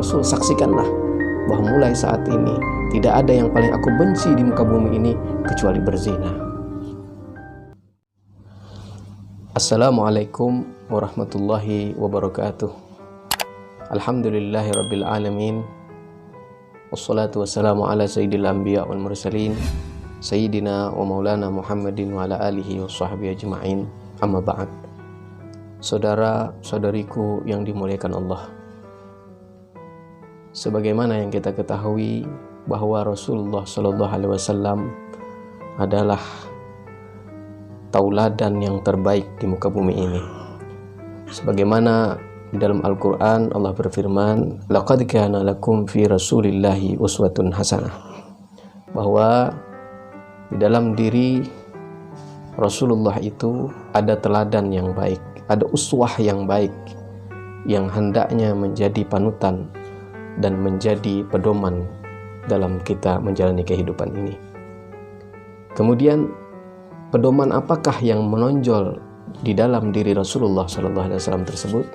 Rasul, saksikanlah bahwa mulai saat ini tidak ada yang paling aku benci di muka bumi ini kecuali berzina. Assalamualaikum warahmatullahi wabarakatuh. Alhamdulillahi rabbil alamin. Wassalatu wassalamu ala sayyidil anbiya wal mursalin, sayyidina wa maulana Muhammadin wa ala alihi wa sahbihi ajma'in. Amma ba'd. Saudara-saudariku yang dimuliakan Allah, sebagaimana yang kita ketahui bahwa Rasulullah Shallallahu Alaihi Wasallam adalah tauladan yang terbaik di muka bumi ini. Sebagaimana di dalam Al-Quran Allah berfirman, laqad kana lakum fi rasulillahi uswatun hasanah, bahwa di dalam diri Rasulullah itu ada teladan yang baik, ada uswah yang baik yang hendaknya menjadi panutan dan menjadi pedoman dalam kita menjalani kehidupan ini. Kemudian pedoman apakah yang menonjol di dalam diri Rasulullah SAW tersebut?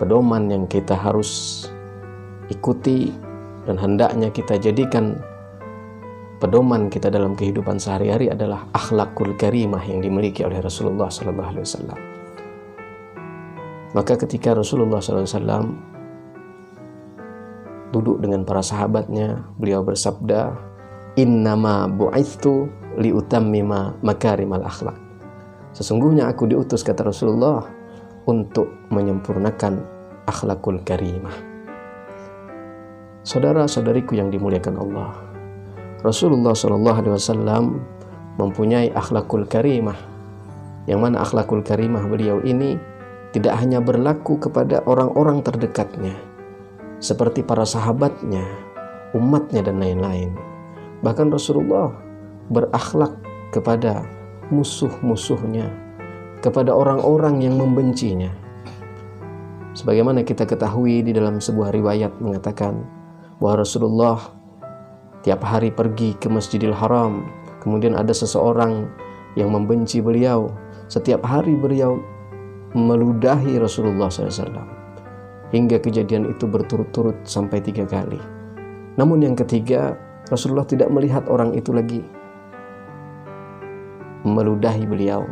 Pedoman yang kita harus ikuti dan hendaknya kita jadikan pedoman kita dalam kehidupan sehari-hari adalah akhlakul karimah yang dimiliki oleh Rasulullah SAW. Maka ketika Rasulullah SAW duduk dengan para sahabatnya, beliau bersabda, innama bu'ithtu liutammima makarimal akhlak. Sesungguhnya aku diutus, kata Rasulullah, untuk menyempurnakan akhlakul karimah. Saudara-saudariku yang dimuliakan Allah, Rasulullah SAW mempunyai akhlakul karimah, yang mana akhlakul karimah beliau ini tidak hanya berlaku kepada orang-orang terdekatnya seperti para sahabatnya, umatnya dan lain-lain. Bahkan Rasulullah berakhlak kepada musuh-musuhnya, kepada orang-orang yang membencinya. Sebagaimana kita ketahui di dalam sebuah riwayat mengatakan bahwa Rasulullah tiap hari pergi ke Masjidil Haram, kemudian ada seseorang yang membenci beliau. Setiap hari beliau meludahi Rasulullah SAW, hingga kejadian itu berturut-turut sampai 3 kali. Namun yang ketiga, Rasulullah tidak melihat orang itu lagi meludahi beliau.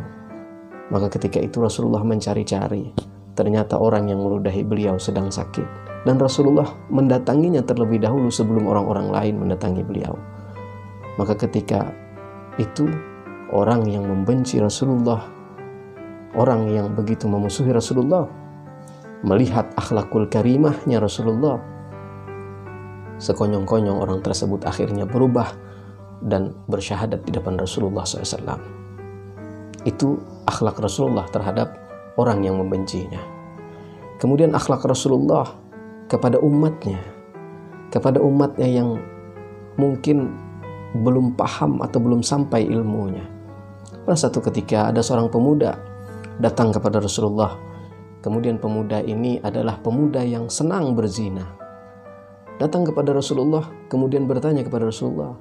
Maka ketika itu Rasulullah mencari-cari, ternyata orang yang meludahi beliau sedang sakit, dan Rasulullah mendatanginya terlebih dahulu sebelum orang-orang lain mendatangi beliau. Maka ketika itu orang yang membenci Rasulullah, orang yang begitu memusuhi Rasulullah, melihat akhlakul karimahnya Rasulullah, sekonyong-konyong orang tersebut akhirnya berubah dan bersyahadat di depan Rasulullah SAW. Itu akhlak Rasulullah terhadap orang yang membencinya. Kemudian akhlak Rasulullah kepada umatnya yang mungkin belum paham atau belum sampai ilmunya. Pada satu ketika ada seorang pemuda datang kepada Rasulullah. Kemudian pemuda ini adalah pemuda yang senang berzina. Datang kepada Rasulullah, kemudian bertanya kepada Rasulullah,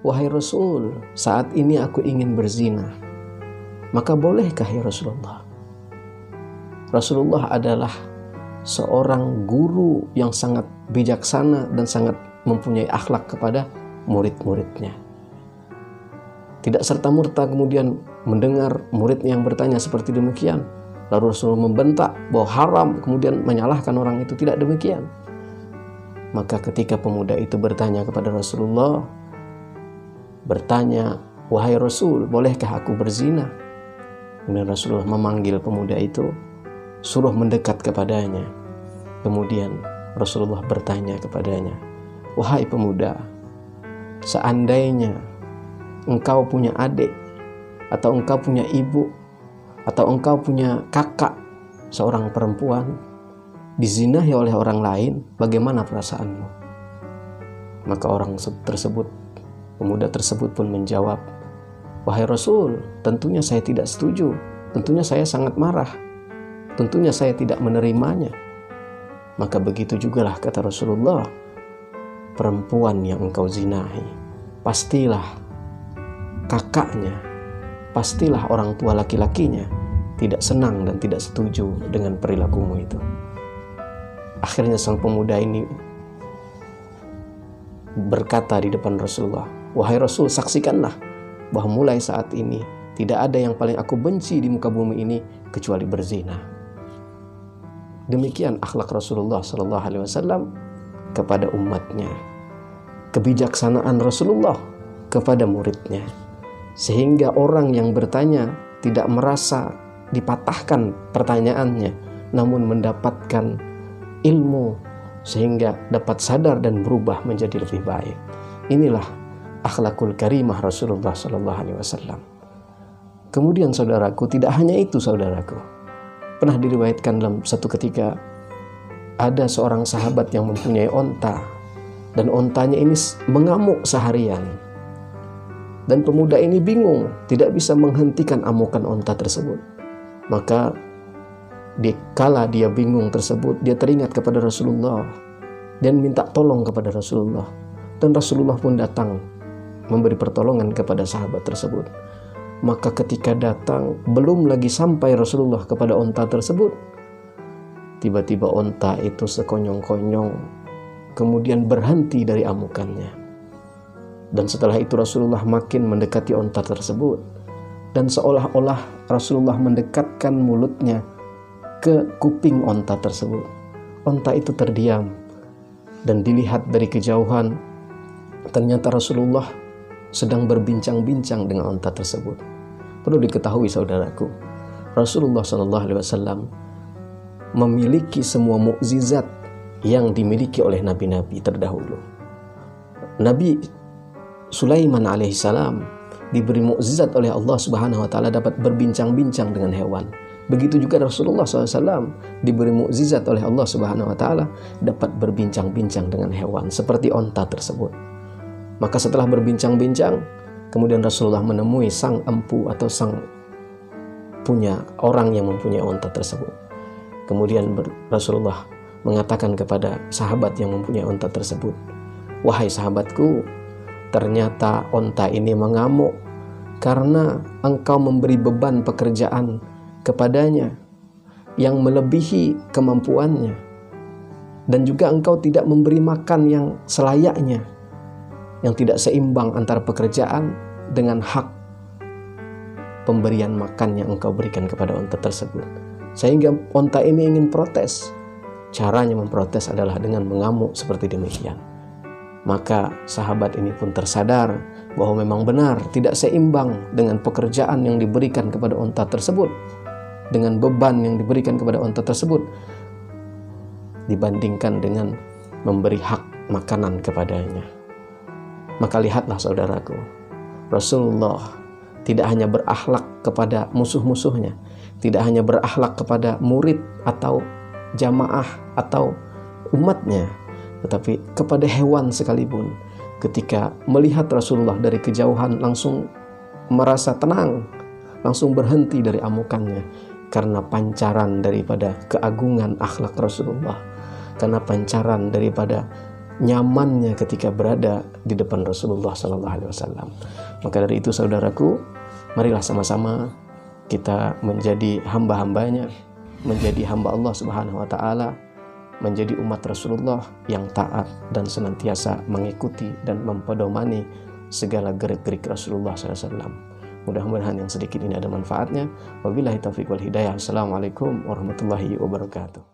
wahai Rasul, saat ini aku ingin berzina, maka bolehkah ya Rasulullah? Rasulullah adalah seorang guru yang sangat bijaksana dan sangat mempunyai akhlak kepada murid-muridnya. Tidak serta-merta kemudian mendengar muridnya yang bertanya seperti demikian, lalu Rasulullah membentak bahwa haram, kemudian menyalahkan orang itu. Tidak demikian. Maka ketika pemuda itu bertanya kepada Rasulullah, bertanya, wahai Rasul, bolehkah aku berzina? Kemudian Rasulullah memanggil pemuda itu, suruh mendekat kepadanya. Kemudian Rasulullah bertanya kepadanya, wahai pemuda, seandainya engkau punya adik, atau engkau punya ibu, atau engkau punya kakak seorang perempuan, dizinahi oleh orang lain, bagaimana perasaanmu? Maka orang tersebut, pemuda tersebut pun menjawab, wahai Rasul, tentunya saya tidak setuju, tentunya saya sangat marah, tentunya saya tidak menerimanya. Maka begitu jugalah kata Rasulullah, perempuan yang engkau zinahi, pastilah kakaknya, pastilah orang tua laki-lakinya tidak senang dan tidak setuju dengan perilakumu itu. Akhirnya sang pemuda ini berkata di depan Rasulullah, "Wahai Rasul, saksikanlah bahwa mulai saat ini tidak ada yang paling aku benci di muka bumi ini kecuali berzina." Demikian akhlak Rasulullah SAW kepada umatnya, kebijaksanaan Rasulullah kepada muridnya, sehingga orang yang bertanya tidak merasa dipatahkan pertanyaannya, namun mendapatkan ilmu sehingga dapat sadar dan berubah menjadi lebih baik. Inilah akhlakul karimah Rasulullah SAW. Kemudian saudaraku, tidak hanya itu saudaraku. Pernah diriwayatkan dalam satu ketika ada seorang sahabat yang mempunyai onta, dan ontanya ini mengamuk seharian. Dan pemuda ini bingung, tidak bisa menghentikan amukan onta tersebut. Maka dikala dia bingung tersebut, dia teringat kepada Rasulullah dan minta tolong kepada Rasulullah. Dan Rasulullah pun datang memberi pertolongan kepada sahabat tersebut. Maka ketika datang, belum lagi sampai Rasulullah kepada onta tersebut, tiba-tiba onta itu sekonyong-konyong kemudian berhenti dari amukannya. Dan setelah itu Rasulullah makin mendekati onta tersebut, dan seolah-olah Rasulullah mendekatkan mulutnya ke kuping onta tersebut. Onta itu terdiam, dan dilihat dari kejauhan, ternyata Rasulullah sedang berbincang-bincang dengan onta tersebut. Perlu diketahui saudaraku, Rasulullah SAW memiliki semua mukjizat yang dimiliki oleh nabi-nabi terdahulu. Nabi Sulaiman alaihissalam diberi mukjizat oleh Allah Subhanahu wa taala dapat berbincang-bincang dengan hewan. Begitu juga Rasulullah SAW diberi mukjizat oleh Allah Subhanahu wa taala dapat berbincang-bincang dengan hewan seperti onta tersebut. Maka setelah berbincang-bincang, kemudian Rasulullah menemui sang empu atau sang punya orang yang mempunyai onta tersebut. Kemudian Rasulullah mengatakan kepada sahabat yang mempunyai onta tersebut, "Wahai sahabatku, ternyata onta ini mengamuk karena engkau memberi beban pekerjaan kepadanya yang melebihi kemampuannya, dan juga engkau tidak memberi makan yang selayaknya, yang tidak seimbang antara pekerjaan dengan hak pemberian makan yang engkau berikan kepada onta tersebut. Sehingga onta ini ingin protes. Caranya memprotes adalah dengan mengamuk seperti demikian." Maka sahabat ini pun tersadar bahwa memang benar tidak seimbang dengan pekerjaan yang diberikan kepada onta tersebut, dengan beban yang diberikan kepada onta tersebut, dibandingkan dengan memberi hak makanan kepadanya. Maka lihatlah saudaraku, Rasulullah tidak hanya berakhlak kepada musuh-musuhnya, tidak hanya berakhlak kepada murid atau jamaah atau umatnya, tetapi kepada hewan sekalipun. Ketika melihat Rasulullah dari kejauhan langsung merasa tenang, langsung berhenti dari amukannya, karena pancaran daripada keagungan akhlak Rasulullah, karena pancaran daripada nyamannya ketika berada di depan Rasulullah SAW. Maka dari itu saudaraku, marilah sama-sama kita menjadi hamba-hambanya, menjadi hamba Allah Subhanahu wa taala, menjadi umat Rasulullah yang taat dan senantiasa mengikuti dan mempedomani segala gerik-gerik Rasulullah SAW. Mudah-mudahan yang sedikit ini ada manfaatnya. Wabillahi taufiq wal hidayah. Assalamualaikum warahmatullahi wabarakatuh.